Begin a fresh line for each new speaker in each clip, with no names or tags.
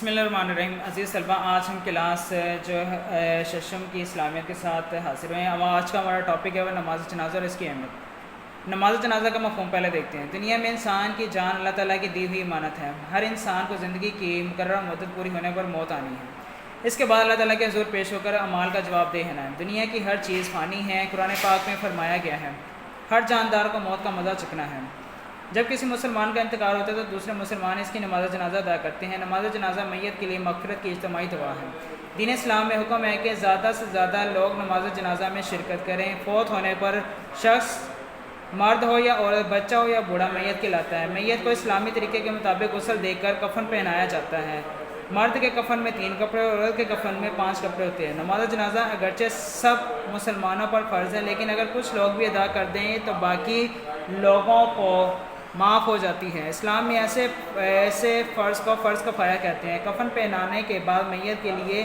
بسم اللہ الرحمن الرحیم۔ عزیز طلبہ، آج ہم کلاس جو ششم کی اسلامیت کے ساتھ حاضر ہوئے ہیں۔ اب آج کا ہمارا ٹاپک ہے وہ نماز جنازہ اور اس کی اہمیت۔ نماز جنازہ کا مفہوم پہلے دیکھتے ہیں۔ دنیا میں انسان کی جان اللہ تعالیٰ کی دی ہوئی امانت ہے۔ ہر انسان کو زندگی کی مقررہ مدت پوری ہونے پر موت آنی ہے۔ اس کے بعد اللہ تعالیٰ کے حضور پیش ہو کر اعمال کا جواب دہ ہونا ہے۔ دنیا کی ہر چیز فانی ہے۔ قرآن پاک میں فرمایا گیا ہے ہر جاندار کو موت کا مزہ چکھنا ہے۔ جب کسی مسلمان کا انتقال ہوتا ہے تو دوسرے مسلمان اس کی نماز جنازہ ادا کرتے ہیں۔ نماز جنازہ میت کے لیے مغفرت کی اجتماعی دعا ہے۔ دین اسلام میں حکم ہے کہ زیادہ سے زیادہ لوگ نماز جنازہ میں شرکت کریں۔ فوت ہونے پر شخص مرد ہو یا عورت، بچہ ہو یا بوڑھا میت کہلاتا ہے۔ میت کو اسلامی طریقے کے مطابق غسل دے کر کفن پہنایا جاتا ہے۔ مرد کے کفن میں 3 کپڑے اور عورت کے کفن میں 5 کپڑے ہوتے ہیں۔ نماز جنازہ اگرچہ سب مسلمانوں پر فرض ہے، لیکن اگر کچھ لوگ بھی ادا کر دیں تو باقی لوگوں کو معاف ہو جاتی ہے۔ اسلام میں ایسے فرض کو فرض کفایہ کہتے ہیں۔ کفن پہنانے کے بعد میت کے لیے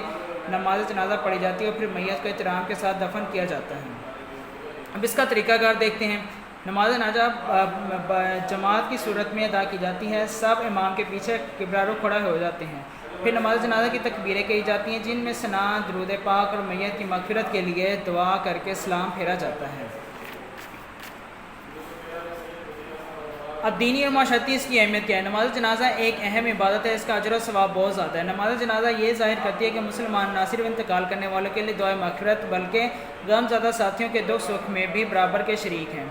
نماز جنازہ پڑھی جاتی ہے اور پھر میت کو احترام کے ساتھ دفن کیا جاتا ہے۔ اب اس کا طریقہ کار دیکھتے ہیں۔ نماز جنازہ جماعت کی صورت میں ادا کی جاتی ہے۔ سب امام کے پیچھے قبلہ رخ کھڑے ہو جاتے ہیں۔ پھر نماز جنازہ کی تکبیریں کہی جاتی ہیں، جن میں ثنا، درود پاک اور میت کی مغفرت کے لیے دعا کر کے سلام پھیرا جاتا ہے۔ اب دینی اور معاشرتی اس کی اہمیت کیا ہے؟ نماز جنازہ ایک اہم عبادت ہے۔ اس کا اجر و ثواب بہت زیادہ ہے۔ نماز جنازہ یہ ظاہر کرتی ہے کہ مسلمان نہ صرف انتقال کرنے والوں کے لیے دعائے مغفرت بلکہ غم زدہ ساتھیوں کے دکھ سکھ میں بھی برابر کے شریک ہیں۔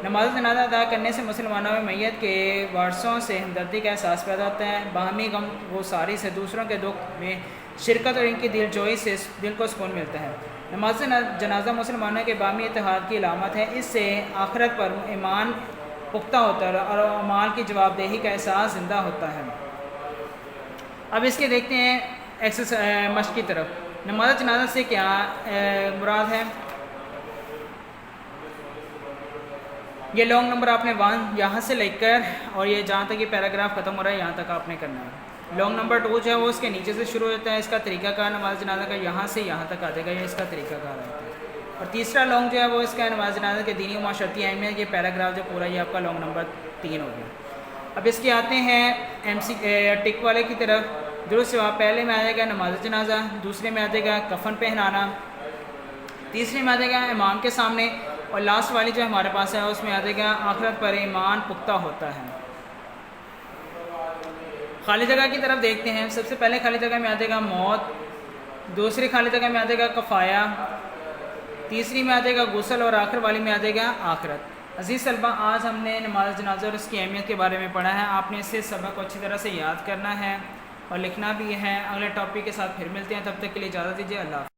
نماز جنازہ ادا کرنے سے مسلمانوں میں میت کے وارثوں سے ہمدردی کا احساس پیدا ہوتا ہے۔ باہمی غم گساری سے دوسروں کے دکھ میں شرکت اور ان کی دل جوئی سے دل کو سکون ملتا ہے۔ نماز جنازہ مسلمانوں کے باہمی اتحاد کی علامت ہے۔ اس سے آخرت پر ایمان پختہ ہوتا ہے اور اعمال کی جواب دہی کا احساس زندہ ہوتا ہے۔ اب اس کے دیکھتے ہیں مشق کی طرف۔ نماز جنازہ سے کیا مراد ہے؟ یہ لانگ نمبر آپ نے 1 یہاں سے لے کر اور یہ جہاں تک یہ پیراگراف ختم ہو رہا ہے یہاں تک آپ نے کرنا ہے۔ لانگ نمبر 2 جو ہے وہ اس کے نیچے سے شروع ہوتا ہے۔ اس کا طریقہ کار نماز جنازہ کا یہاں سے یہاں تک آ جائے گا، یہ اس کا طریقہ کار آتا ہے۔ اور تیسرا لانگ جو ہے وہ اس کا نماز جنازہ کے دینی و معاشرتی اہمیت، یہ پیراگراف جو پورا یہ آپ کا لانگ نمبر 3 ہو گیا۔ اب اس کے آتے ہیں ٹک والے کی طرف۔ درست جواب پہلے میں آ جائے گا نماز جنازہ، دوسرے میں آ جائے گا کفن پہنانا، تیسرے میں آ جائے گا امام کے سامنے، اور لاسٹ والی جو ہمارے پاس ہے اس میں آ جائے گا آخرت پر ایمان پختہ ہوتا ہے۔ خالی جگہ کی طرف دیکھتے ہیں۔ سب سے پہلے خالی جگہ میں آ جائے گا موت، دوسری خالی جگہ میں آ جائے گا کفایہ، تیسری میں آ جائے گا غسل، اور آخر والی میں آ جائے گا آخرت۔ عزیز طلبہ، آج ہم نے نماز جنازہ اور اس کی اہمیت کے بارے میں پڑھا ہے۔ آپ نے اس سے سبق کو اچھی طرح سے یاد کرنا ہے اور لکھنا بھی ہے۔ اگلے ٹاپک کے ساتھ پھر ملتے ہیں، تب تک کے لیے اجازت دیجیے۔ اللہ حافظ۔